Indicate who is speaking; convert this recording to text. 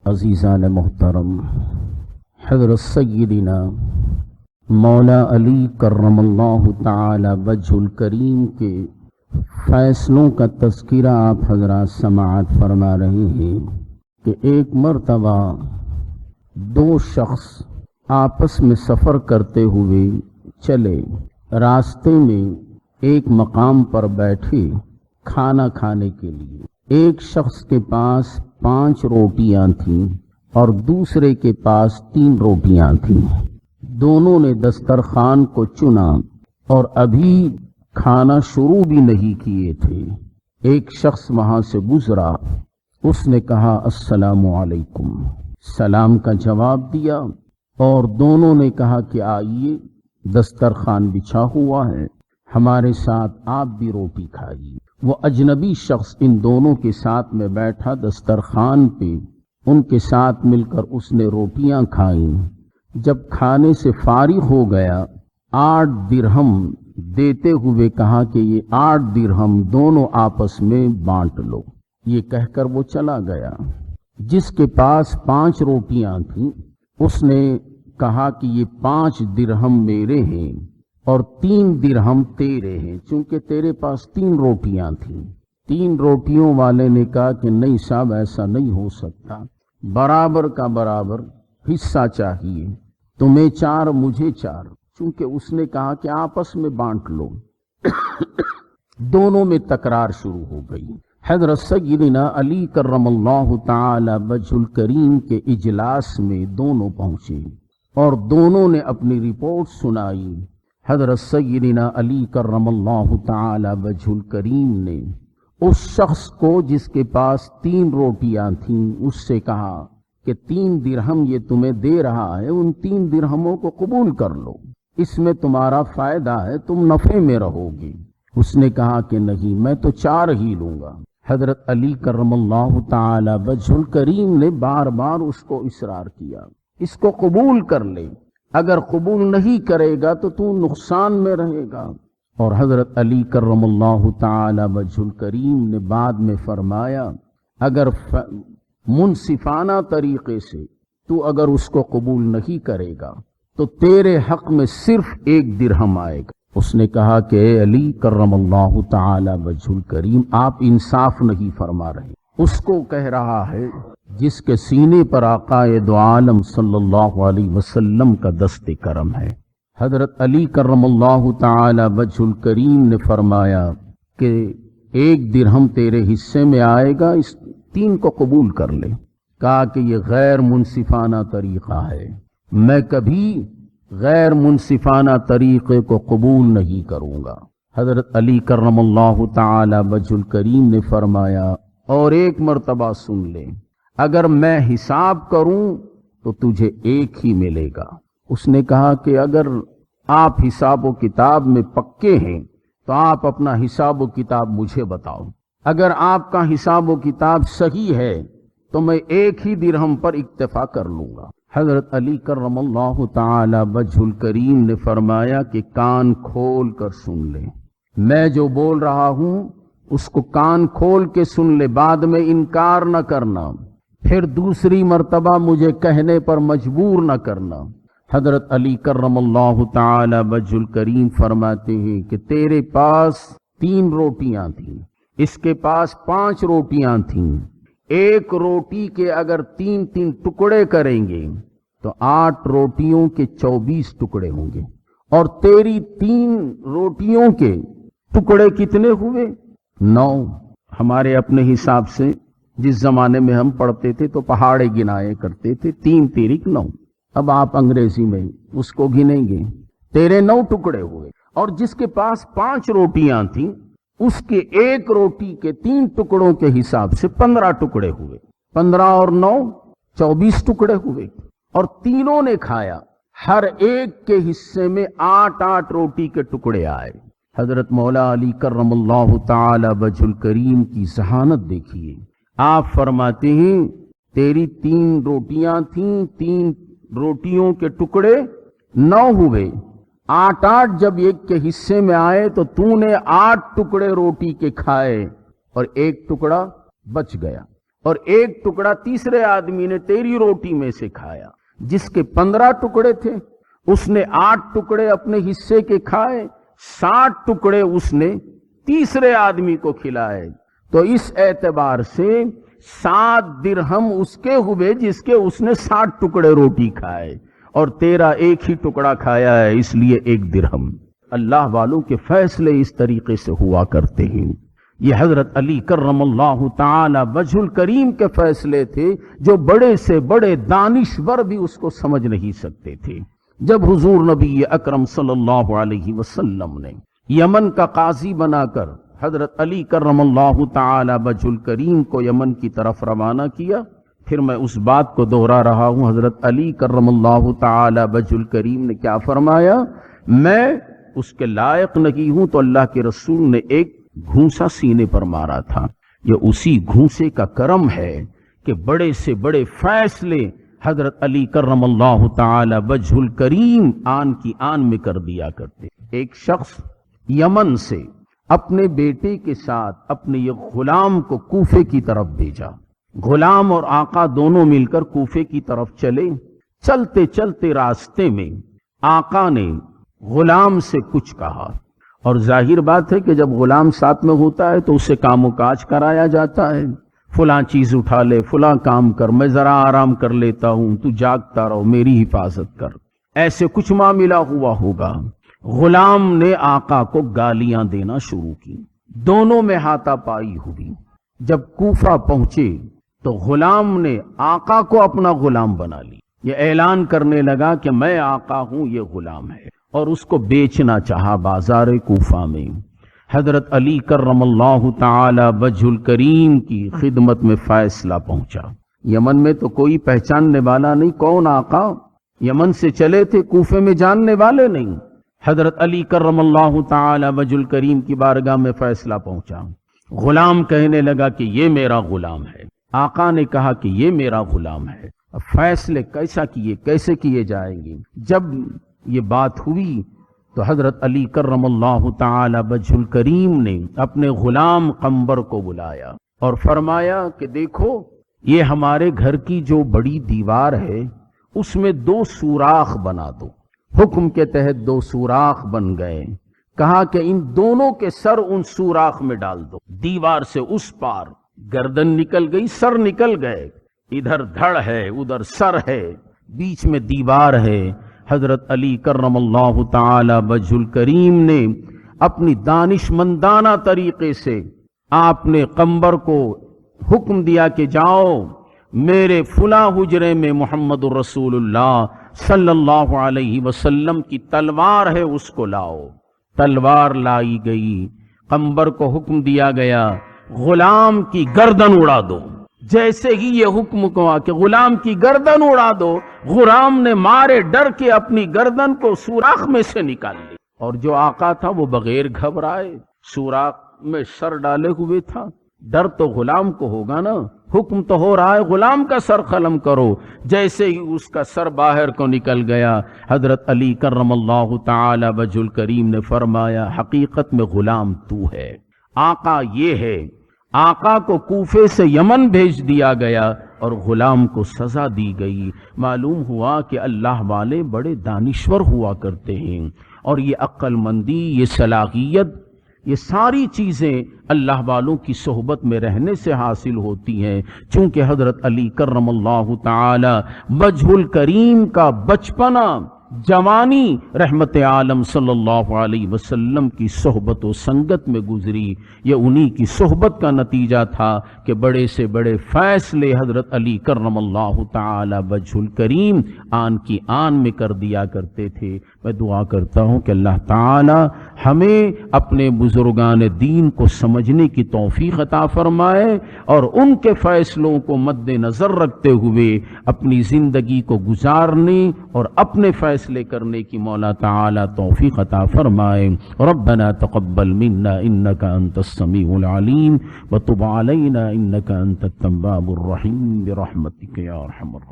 Speaker 1: عزیزان محترم، حضرت سیدنا مولا علی کرم اللہ تعالی وجہ الکریم کے فیصلوں کا تذکرہ آپ حضرات سماعت فرما رہے ہیں کہ ایک مرتبہ دو شخص آپس میں سفر کرتے ہوئے چلے، راستے میں ایک مقام پر بیٹھے کھانا کھانے کے لیے۔ ایک شخص کے پاس 5 روٹیاں تھیں اور دوسرے کے پاس 3 روٹیاں تھیں۔ دونوں نے دسترخوان کو چنا اور ابھی کھانا شروع بھی نہیں کیے تھے، ایک شخص وہاں سے گزرا، اس نے کہا السلام علیکم، سلام کا جواب دیا اور دونوں نے کہا کہ آئیے، دسترخوان بچھا ہوا ہے، ہمارے ساتھ آپ بھی روٹی کھائیے۔ وہ اجنبی شخص ان دونوں کے ساتھ میں بیٹھا دسترخوان پہ، ان کے ساتھ مل کر اس نے روٹیاں کھائیں۔ جب کھانے سے فارغ ہو گیا، 8 درہم دیتے ہوئے کہا کہ یہ 8 درہم دونوں آپس میں بانٹ لو۔ یہ کہہ کر وہ چلا گیا۔ جس کے پاس 5 روٹیاں تھیں اس نے کہا کہ یہ 5 درہم میرے ہیں اور 3 درہم تیرے ہیں، چونکہ تیرے پاس 3 روٹیاں تھیں۔ 3 روٹیوں والے نے کہا کہ نہیں صاحب، ایسا نہیں ہو سکتا، برابر کا برابر حصہ چاہیے، تمہیں 4 مجھے 4، چونکہ اس نے کہا کہ آپس میں بانٹ لو۔ دونوں میں تکرار شروع ہو گئی۔ حضرت سیدنا علی کرم اللہ تعالی وجہ الکریم کے اجلاس میں دونوں پہنچے اور دونوں نے اپنی رپورٹ سنائی۔ حضرت سیدنا علی کرم اللہ تعالی وجہ الکریم نے اس شخص کو جس کے پاس 3 روٹیاں تھیں اس سے کہا کہ 3 درہم یہ تمہیں دے رہا ہے، ان 3 درہموں کو قبول کر لو، اس میں تمہارا فائدہ ہے، تم نفع میں رہو گے۔ اس نے کہا کہ نہیں، میں تو 4 ہی لوں گا۔ حضرت علی کرم اللہ تعالی وجہ الکریم نے بار بار اس کو اصرار کیا، اس کو قبول کر لے، اگر قبول نہیں کرے گا تو تو نقصان میں رہے گا۔ اور حضرت علی کرم اللہ تعالی وجہ الکریم نے بعد میں فرمایا اگر منصفانہ طریقے سے تو اگر اس کو قبول نہیں کرے گا تو تیرے حق میں صرف 1 درہم آئے گا۔ اس نے کہا کہ اے علی کرم اللہ تعالی وجہ الکریم، آپ انصاف نہیں فرما رہے۔ اس کو کہہ رہا ہے جس کے سینے پر آقا دو عالم صلی اللہ علیہ وسلم کا دست کرم ہے۔ حضرت علی کرم اللہ تعالی وجہ الکریم نے فرمایا کہ 1 درہم تیرے حصے میں آئے گا، اس 3 کو قبول کر لے۔ کہا کہ یہ غیر منصفانہ طریقہ ہے، میں کبھی غیر منصفانہ طریقے کو قبول نہیں کروں گا۔ حضرت علی کرم اللہ تعالی وجہ الکریم نے فرمایا اور ایک مرتبہ سن لے، اگر میں حساب کروں تو تجھے 1 ہی ملے گا۔ اس نے کہا کہ اگر آپ حساب و کتاب میں پکے ہیں تو آپ اپنا حساب و کتاب مجھے بتاؤ، اگر آپ کا حساب و کتاب صحیح ہے تو میں 1 ہی درہم پر اکتفا کر لوں گا۔ حضرت علی کرم اللہ تعالی وجہ الکریم نے فرمایا کہ کان کھول کر سن لے، میں جو بول رہا ہوں اس کو کان کھول کے سن لے، بعد میں انکار نہ کرنا، پھر دوسری مرتبہ مجھے کہنے پر مجبور نہ کرنا۔ حضرت علی کرم اللہ تعالی وجہ الکریم فرماتے ہیں کہ تیرے پاس 3 روٹیاں تھیں، اس کے پاس 5 روٹیاں تھیں، 1 روٹی کے اگر 3 ٹکڑے کریں گے تو 8 روٹیوں کے 24 ٹکڑے ہوں گے، اور تیری 3 روٹیوں کے ٹکڑے کتنے ہوئے؟ 9۔ ہمارے اپنے حساب سے جس زمانے میں ہم پڑھتے تھے تو پہاڑے گنائے کرتے تھے، 3 تیرک 9، اب آپ انگریزی میں اس کو گنیں گے، تیرے 9 ٹکڑے ہوئے۔ اور جس کے پاس 5 روٹیاں تھیں اس کے 1 روٹی کے 3 ٹکڑوں کے حساب سے 15 ٹکڑے ہوئے، 15 اور 9 24 ٹکڑے ہوئے، اور تینوں نے کھایا، ہر ایک کے حصے میں 8 روٹی کے ٹکڑے آئے۔ حضرت مولا علی کرم اللہ تعالی وجہ الکریم کی ذہانت دیکھیے، آپ فرماتے ہیں تیری 3 روٹیاں تھیں، 3 روٹیوں کے ٹکڑے 9 ہوئے، 8 جب ایک کے حصے میں آئے تو تو نے 8 ٹکڑے روٹی کے کھائے اور 1 ٹکڑا بچ گیا، اور ایک ٹکڑا تیسرے آدمی نے تیری روٹی میں سے کھایا. جس کے 15 ٹکڑے تھے اس نے 8 ٹکڑے اپنے حصے کے کھائے، 60 ٹکڑے اس نے تیسرے آدمی کو کھلائے. تو اس اعتبار سے 7 درہم اس کے ہوئے جس کے اس نے 60 ٹکڑے روٹی کھائے، اور تیرا ایک ہی ٹکڑا کھایا ہے، اس لیے 1 درہم. اللہ والوں کے فیصلے اس طریقے سے ہوا کرتے ہیں. یہ حضرت علی کرم اللہ تعالی وجہ الکریم کے فیصلے تھے جو بڑے سے بڑے دانشور بھی اس کو سمجھ نہیں سکتے تھے. جب حضور نبی اکرم صلی اللہ علیہ وسلم نے یمن کا قاضی بنا کر حضرت علی کرم اللہ تعالی وجہ الکریم کو یمن کی طرف روانہ کیا، پھر میں اس بات کو دوہرا رہا ہوں، حضرت علی کرم اللہ تعالی وجہ الکریم نے کیا فرمایا؟ میں اس کے لائق نہیں ہوں، تو اللہ کے رسول نے ایک گھونسا سینے پر مارا تھا. یہ اسی گھونسے کا کرم ہے کہ بڑے سے بڑے فیصلے حضرت علی کرم اللہ تعالی وجہ الکریم آن کی آن میں کر دیا کرتے. ایک شخص یمن سے اپنے بیٹے کے ساتھ اپنے یہ غلام کو کوفے کی طرف بھیجا. غلام اور آقا دونوں مل کر کوفے کی طرف چلے. چلتے چلتے راستے میں آقا نے غلام سے کچھ کہا، اور ظاہر بات ہے کہ جب غلام ساتھ میں ہوتا ہے تو اسے کام و کاج کرایا جاتا ہے. فلاں چیز اٹھا لے، فلاں کام کر، میں ذرا آرام کر لیتا ہوں، تو جاگتا رہو، میری حفاظت کر. ایسے کچھ معاملہ ہوا ہوگا. غلام نے آقا کو گالیاں دینا شروع کی، دونوں میں ہاتھا پائی ہوئی. جب کوفہ پہنچے تو غلام نے آقا کو اپنا غلام بنا لی. یہ اعلان کرنے لگا کہ میں آقا ہوں، یہ غلام ہے، اور اس کو بیچنا چاہا بازار کوفہ میں. حضرت علی کرم اللہ تعالی وجہ الکریم کی خدمت میں فیصلہ پہنچا. یمن میں تو کوئی پہچاننے والا نہیں، کون آقا؟ یمن سے چلے تھے، کوفے میں جاننے والے نہیں. حضرت علی کرم اللہ تعالی وجہ الکریم کی بارگاہ میں فیصلہ پہنچا. غلام کہنے لگا کہ یہ میرا غلام ہے، آقا نے کہا کہ یہ میرا غلام ہے. اب فیصلے کیسے کیے جائیں گے؟ جب یہ بات ہوئی تو حضرت علی کرم اللہ تعالی وجہ الکریم نے اپنے غلام قنبر کو بلایا اور فرمایا کہ دیکھو، یہ ہمارے گھر کی جو بڑی دیوار ہے اس میں 2 سوراخ بنا دو. حکم کے تحت 2 سوراخ بن گئے. کہا کہ ان دونوں کے سر ان سوراخ میں ڈال دو. دیوار سے اس پار گردن نکل گئی، سر نکل گئے. ادھر دھڑ ہے، ادھر سر ہے، بیچ میں دیوار ہے. حضرت علی کرم اللہ تعالی وجہ الکریم نے اپنی دانش مندانہ طریقے سے آپ نے قنبر کو حکم دیا کہ جاؤ میرے فلاں حجرے میں محمد الرسول اللہ صلی اللہ علیہ وسلم کی تلوار ہے، اس کو لاؤ. تلوار لائی گئی. قنبر کو حکم دیا گیا غلام کی گردن اڑا دو. جیسے ہی یہ حکم ہوا کہ غلام کی گردن اڑا دو، غلام نے مارے ڈر کے اپنی گردن کو سوراخ میں سے نکال لی. اور جو آقا تھا وہ بغیر گھبرائے سوراخ میں سر ڈالے ہوئے تھا. ڈر تو غلام کو ہوگا نا، حکم تو ہو رہا ہے غلام کا سر قلم کرو. جیسے ہی اس کا سر باہر کو نکل گیا، حضرت علی کرم اللہ تعالی وجہ الکریم نے فرمایا حقیقت میں غلام تو ہے، آقا یہ ہے. آقا کو کوفے سے یمن بھیج دیا گیا اور غلام کو سزا دی گئی. معلوم ہوا کہ اللہ والے بڑے دانشور ہوا کرتے ہیں، اور یہ عقل مندی، یہ صلاحیت، یہ ساری چیزیں اللہ والوں کی صحبت میں رہنے سے حاصل ہوتی ہیں. چونکہ حضرت علی کرم اللہ تعالی وجہ الکریم کا بچپنا، جوانی رحمت عالم صلی اللہ علیہ وسلم کی صحبت و سنگت میں گزری. یہ انہی کی صحبت کا نتیجہ تھا کہ بڑے سے بڑے فیصلے حضرت علی کرم اللہ تعالی وجہ الکریم آن کی آن میں کر دیا کرتے تھے. میں دعا کرتا ہوں کہ اللہ تعالی ہمیں اپنے بزرگان دین کو سمجھنے کی توفیق عطا فرمائے، اور ان کے فیصلوں کو مد نظر رکھتے ہوئے اپنی زندگی کو گزارنے اور اپنے فیصلے کرنے کی مولا تعالی توفیق عطا فرمائے. ربنا تقبل منا انك انت السميع العليم وتب علينا انك انت التواب الرحيم برحمتك يا ارحم الراحمين.